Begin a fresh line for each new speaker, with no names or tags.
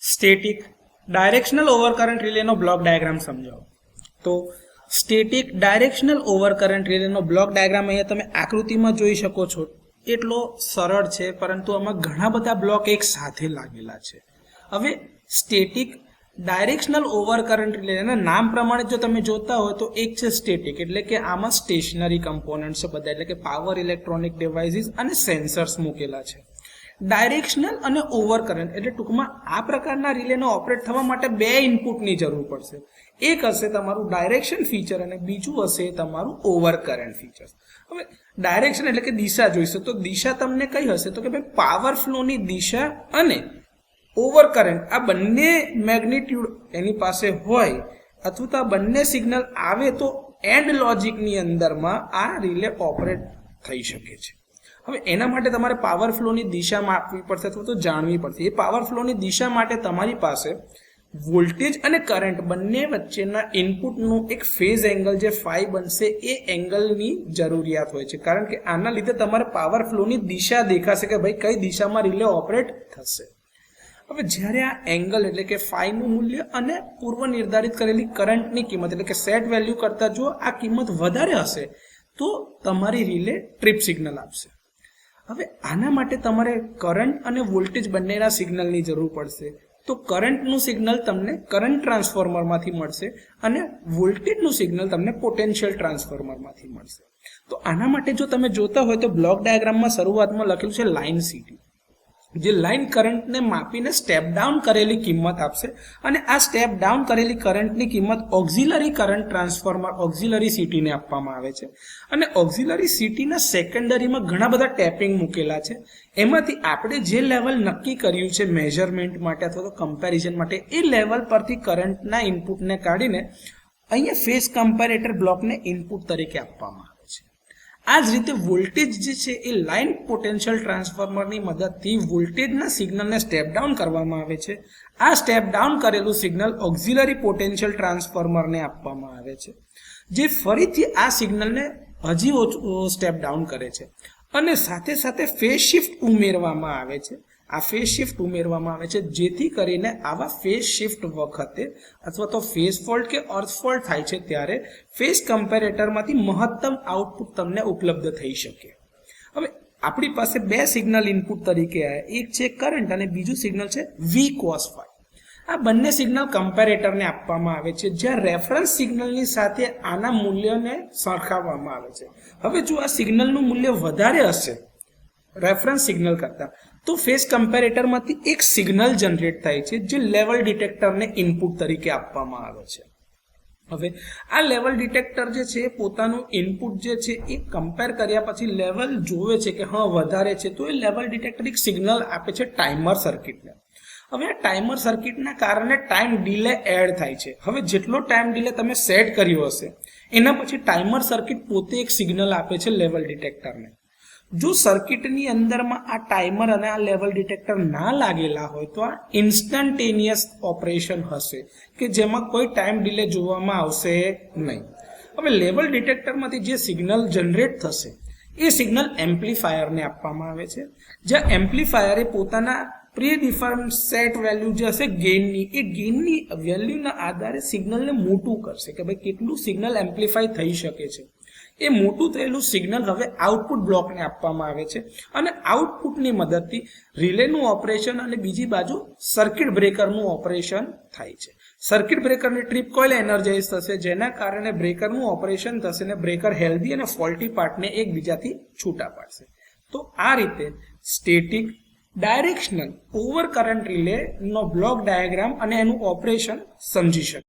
Static directional ઓવરકરન્ટ રિલેનો block diagram સમજાવો. તો static directional ઓવરકરન્ટ રિલેનો block diagram અહીંયા તમે આકૃતિમાં જોઈ શકો છો. એટલો સરળ છે, પરંતુ આમાં ઘણા બધા બ્લોક એક સાથે લાગેલા છે. હવે સ્ટેટિક ડાયરેક્શનલ ઓવરકરન્ટ રિલેના નામ પ્રમાણે જો તમે જોતા હોય તો એક છે સ્ટેટિક, એટલે કે આમાં સ્ટેશનરી કમ્પોનન્ટ છે બધા, એટલે કે પાવર ઇલેક્ટ્રોનિક ડિવાઇસીસ અને સેન્સર્સ મૂકેલા છે. ડાયરેક્શનલ અને ઓવરકરન્ટ એટલે ટૂંકમાં આ પ્રકારના રિલેનો ઓપરેટ થવા માટે બે ઇનપુટની જરૂર પડશે. એક હશે તમારું ડાયરેક્શન ફીચર અને બીજું હશે તમારું ઓવરકરન્ટ ફીચર. હવે ડાયરેક્શન એટલે કે દિશા જોઈશે, તો દિશા તમને કઈ હશે તો કે ભાઈ પાવર ફ્લોની દિશા અને ઓવરકરન્ટ આ બંને મેગ્નિટ્યુડ એની પાસે હોય અથવા તો આ બંને સિગ્નલ આવે તો એન્ડ લોજિકની અંદરમાં આ રિલે ઓપરેટ થઈ શકે છે. હવે એના માટે તમારે પાવર ફ્લોની દિશા માપવી પડશે અથવા તો જાણવી પડશે. એ પાવર ફ્લોની દિશા માટે તમારી પાસે વોલ્ટેજ અને કરંટ બંને વચ્ચેના ઇનપુટનું એક ફેઝ એંગલ જે ફાઈ બનશે એ એંગલની જરૂરિયાત હોય છે, કારણ કે આના લીધે તમારે પાવર ફ્લોની દિશા દેખાશે કે ભાઈ કઈ દિશામાં રિલે ઓપરેટ થશે. હવે જ્યારે આ એંગલ એટલે કે ફાઈનું મૂલ્ય અને પૂર્વ નિર્ધારિત કરેલી કરંટની કિંમત એટલે કે સેટ વેલ્યુ કરતાં જો આ કિંમત વધારે હશે તો તમારી રિલે ટ્રિપ સિગ્નલ આપશે. હવે આના માટે તમારે કરંટ અને વોલ્ટેજ બંનેના સિગ્નલની જરૂર પડશે. તો કરંટનું સિગ્નલ તમને કરંટ ટ્રાન્સફોર્મરમાંથી મળશે અને વોલ્ટેજનું સિગ્નલ તમને પોટેન્શિયલ ટ્રાન્સફોર્મરમાંથી મળશે. તો આના માટે જો તમે જોતા હોય તો બ્લોક ડાયાગ્રામમાં શરૂઆતમાં લખેલું છે લાઇન સીટી, જે લાઇન કરંટને માપીને સ્ટેપ ડાઉન કરેલી કિંમત આપશે અને આ સ્ટેપ ડાઉન કરેલી કરંટની કિંમત ઓક્ઝિલરી કરંટ ટ્રાન્સફોર્મર ઓક્ઝિલરી સીટીને આપવામાં આવે છે. અને ઓક્ઝિલરી સીટીના સેકન્ડરીમાં ઘણા બધા ટેપિંગ મૂકેલા છે. એમાંથી આપણે જે લેવલ નક્કી કર્યું છે મેઝરમેન્ટ માટે અથવા તો કમ્પેરિઝન માટે, એ લેવલ પરથી કરંટના ઇનપુટને કાઢીને અહીંયા ફેઝ કમ્પેરેટર બ્લોકને ઇનપુટ તરીકે આપવામાં આવે છે. આ જ રીતે વોલ્ટેજ જે છે એ લાઇન પોટેન્શિયલ ટ્રાન્સફોર્મરની મદદથી વોલ્ટેજના સિગ્નલને સ્ટેપ ડાઉન કરવામાં આવે છે. આ સ્ટેપ ડાઉન કરેલું સિગ્નલ ઓક્ઝિલરી પોટેન્શિયલ ટ્રાન્સફોર્મરને આપવામાં આવે છે, જે ફરીથી આ સિગ્નલને હજી ઓછું સ્ટેપ ડાઉન કરે છે અને સાથે સાથે ફેઝ શિફ્ટ ઉમેરવામાં આવે છે. આ ફેઝ શિફ્ટ ઉમેરવામાં આવે છે જેથી કરીને આવા ફેઝ શિફ્ટ વખતે અથવા તો ફેઝ ફોલ્ટ કે અર્થ ફોલ્ટ થાય છે ત્યારે ફેઝ કમ્પેરેટરમાંથી મહત્તમ આઉટપુટ તમને ઉપલબ્ધ થઈ શકે. હવે આપણી પાસે બે સિગ્નલ ઇનપુટ તરીકે આવ્યા, એક છે કરંટ અને બીજું સિગ્નલ છે વી કોસ ફાઈ. આ બંને સિગ્નલ કમ્પેરેટરને આપવામાં આવે છે, જ્યાં રેફરન્સ સિગ્નલની સાથે આના મૂલ્યને સરખાવવામાં આવે છે. હવે જો આ સિગ્નલનું મૂલ્ય વધારે હશે રેફરન્સ સિગ્નલ કરતાં તો ફેઝ કમ્પેરેટરમાંથી એક સિગ્નલ જનરેટ થાય છે જે લેવલ ડિટેક્ટરને ઇનપુટ તરીકે આપવામાં આવે છે. હવે આ લેવલ ડિટેક્ટર જે છે પોતાનું ઇનપુટ જે છે એ કમ્પેર કર્યા પછી લેવલ જોવે છે કે હા વધારે છે, તો એ લેવલ ડિટેક્ટર એક સિગ્નલ આપે છે ટાઈમર સર્કિટને. હવે આ ટાઈમર સર્કિટના કારણે ટાઈમ ડિલે એડ થાય છે. હવે જેટલો ટાઈમ ડિલે તમે સેટ કર્યો હશે એના પછી ટાઈમર સર્કિટ પોતે એક સિગ્નલ આપે છે લેવલ ડિટેક્ટરને. જો સર્કિટની અંદરમાં આ ટાઈમર અને આ લેવલ ડિટેક્ટર ના લાગેલા હોય તો આ ઇન્સ્ટન્ટેનિયસ ઓપરેશન હશે કે જેમાં કોઈ ટાઈમ ડિલે જોવામાં આવશે નહીં. હવે લેવલ ડિટેક્ટરમાંથી જે સિગ્નલ જનરેટ થશે એ સિગ્નલ એમ્પ્લીફાયરને આપવામાં આવે છે, જ્યાં એમ્પ્લીફાયરે પોતાના પ્રી ડિફાઇન્ડ સેટ વેલ્યુ જે હશે ગેઇનની, એ ગેઇનની વેલ્યુના આધારે સિગ્નલને મોટું કરશે કે ભાઈ કેટલું સિગ્નલ એમ્પ્લીફાય થઈ શકે છે. એ મોટું થયેલું સિગ્નલ હવે આઉટપુટ બ્લોકને આપવામાં આવે છે અને આઉટપુટની મદદથી રિલેનું ઓપરેશન અને બીજી બાજુ સર્કિટ બ્રેકરનું ઓપરેશન થાય છે. સર્કિટ બ્રેકરની ટ્રીપ કોઇલ એનર્જાઇઝ થશે, જેના કારણે બ્રેકરનું ઓપરેશન થશે અને બ્રેકર હેલ્ધી અને ફોલ્ટી પાર્ટને એકબીજાથી છૂટા પાડશે. તો આ રીતે સ્ટેટિક ડાયરેક્શનલ ઓવરકરન્ટ રિલેનો બ્લોક ડાયાગ્રામ અને એનું ઓપરેશન સમજી શકે.